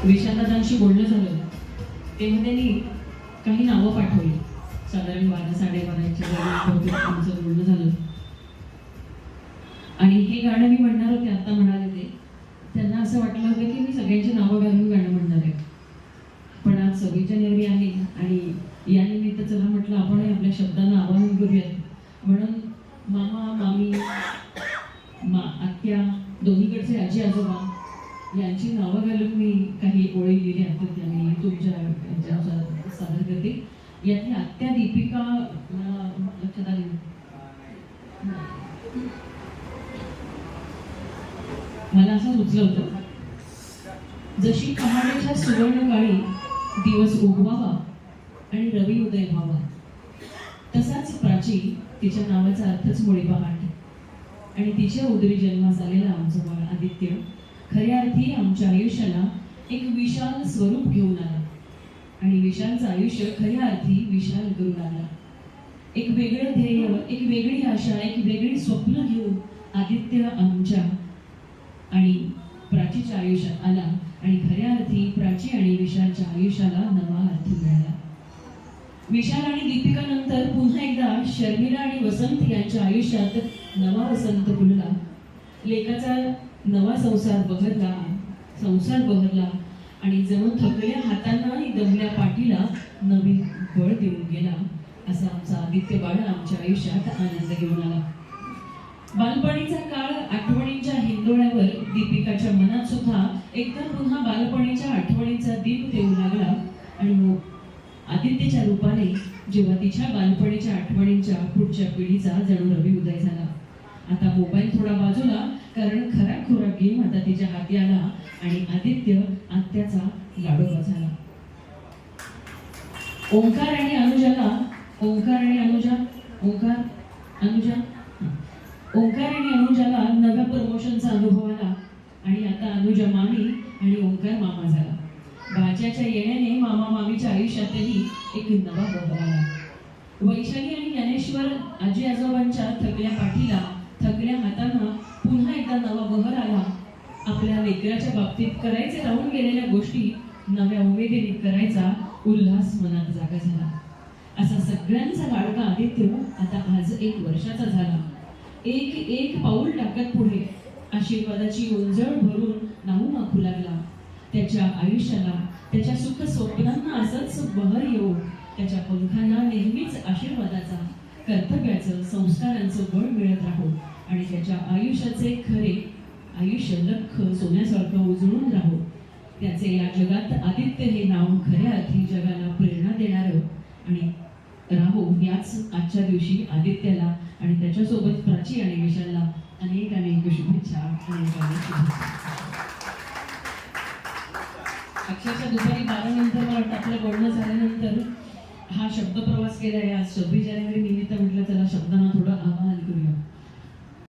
विशालदादांशी बोलणं झालं तेव्हा त्यांनी काही नावं पाठवली. साधारण 12-12:30च्या दरम्यान आमचं बोलणं झालं. आणि हे गाणं मी म्हणणार होते, आता म्हणाले ते त्यांना असं वाटलं होतं की मी सगळ्यांची नावं घालून गाणं म्हणणार आहे. पण आज 26 जानेवारी आहे आणि या निमित्त चला म्हटलं आपण आपल्या शब्दांना आवाहन करूयात. म्हणून मामा मामी आत्या दोन्हीकडचे आजी आजोबा यांची नावं घालून मी काही ओळी लिहिल्या तर त्या मी तुमच्या सादर करते. यातली आत्या दीपिका लक्षात आली. मला असं सुचलं होतं, जशी पहाटेच्या सुवर्ण काळी दिवस उगवावा आणि रवी उदय व्हावा, तसाच प्राची तिच्या नावाचा अर्थच मुळे पहाट आणि तिच्या उदरी जन्मास आलेला आमचं बाळ आदित्य खऱ्या अर्थी आमच्या आयुष्याला एक विशाल स्वरूप घेऊन आला आणि विशालचं आयुष्य खऱ्या अर्थी विशाल करून आला. एक वेगळं ध्येय, एक वेगळी आशा, एक वेगळी स्वप्न घेऊन आदित्य आमच्या आणि प्राचीच्या आयुष्यात आला आणि खऱ्या अर्थी प्राची आणि विशालच्या आयुष्याला नवा अर्थ मिळाला. विशाल आणि दीपिका नंतर पुन्हा एकदा शर्मिला आणि वसंत यांच्या आयुष्यात नवा वसंत फुलला. लेकाचा नवा संसार बहरला आणि जणू थकल्या हातांना आणि दमल्या पाठीला नवीन बळ देऊन गेला. असा आमचा आदित्य बाळ आमच्या आयुष्यात आनंद घेऊन आला. बालपणीचा काळ आठवणींच्या हिंदोळ्यावर दीपिकाच्या मनात सुद्धा एकदा पुन्हा बालपणीच्या आठवणींचा दीप देऊ लागला आणि आदित्यच्या रूपाने जेव्हा तिच्या बालपणीच्या आठवणींच्या पुढच्या पिढीचा जणू रवी उदय झाला. आता मोबाईल थोडा बाजूला, कारण खरा गेम आता तिच्या हाती आला आणि आदित्य आत्याचा लाडोबा झाला. ओंकार आणि अनुजाला नव्या प्रमोशनचा अनुभव आला आणि आता अनुजा मामी आणि ओंकार मामा झाला. भाच्याच्या येण्याने मामा मामीच्या आयुष्यातही एक नवा बदल आला. वैशाली आणि ज्ञानेश्वर आजी आजोबांच्या थकल्या पाठीला, थकल्या हातांना पुन्हा एकदा नवा बहर आला. आपल्या लेकराच्या बाबतीत करायचे राहून गेलेल्या गोष्टी नव्या उमेदीने करायचा उल्हास मनात जागा झाला. असा सगळ्यांचा लाडका आदित्य आता आज 1 वर्षाचा झाला. एक पाऊल टाकत पुढे आशीर्वादाची उंजळ भरून नाहू माखू लागला. त्याच्या आयुष्याला, त्याच्या सुख स्वप्नांना असंच बहर येऊ, त्याच्या पंखांना नेहमीच आशीर्वादाचा, कर्तव्याचं, संस्कारांचं बळ मिळत राहू आणि त्याच्या आयुष्याचे खरे आयुष्य लख सोन्यासारखं उजळून राहू. त्याचे या जगात आदित्य हे नाव खऱ्या अर्थी जगाला प्रेरणा देणारं आणि राहू. याच आजच्या दिवशी आदित्यला आणि त्याच्यासोबत प्राची आणि विशालला अनेक शुभेच्छा. अक्षरशः दुपारी 12 नंतर मला वाटतं आपलं बोलणं झाल्यानंतर हा शब्द प्रवास केला. या 26 जानेवारी निमित्त म्हटलं चला शब्दांना थोडं आवाहन करूया.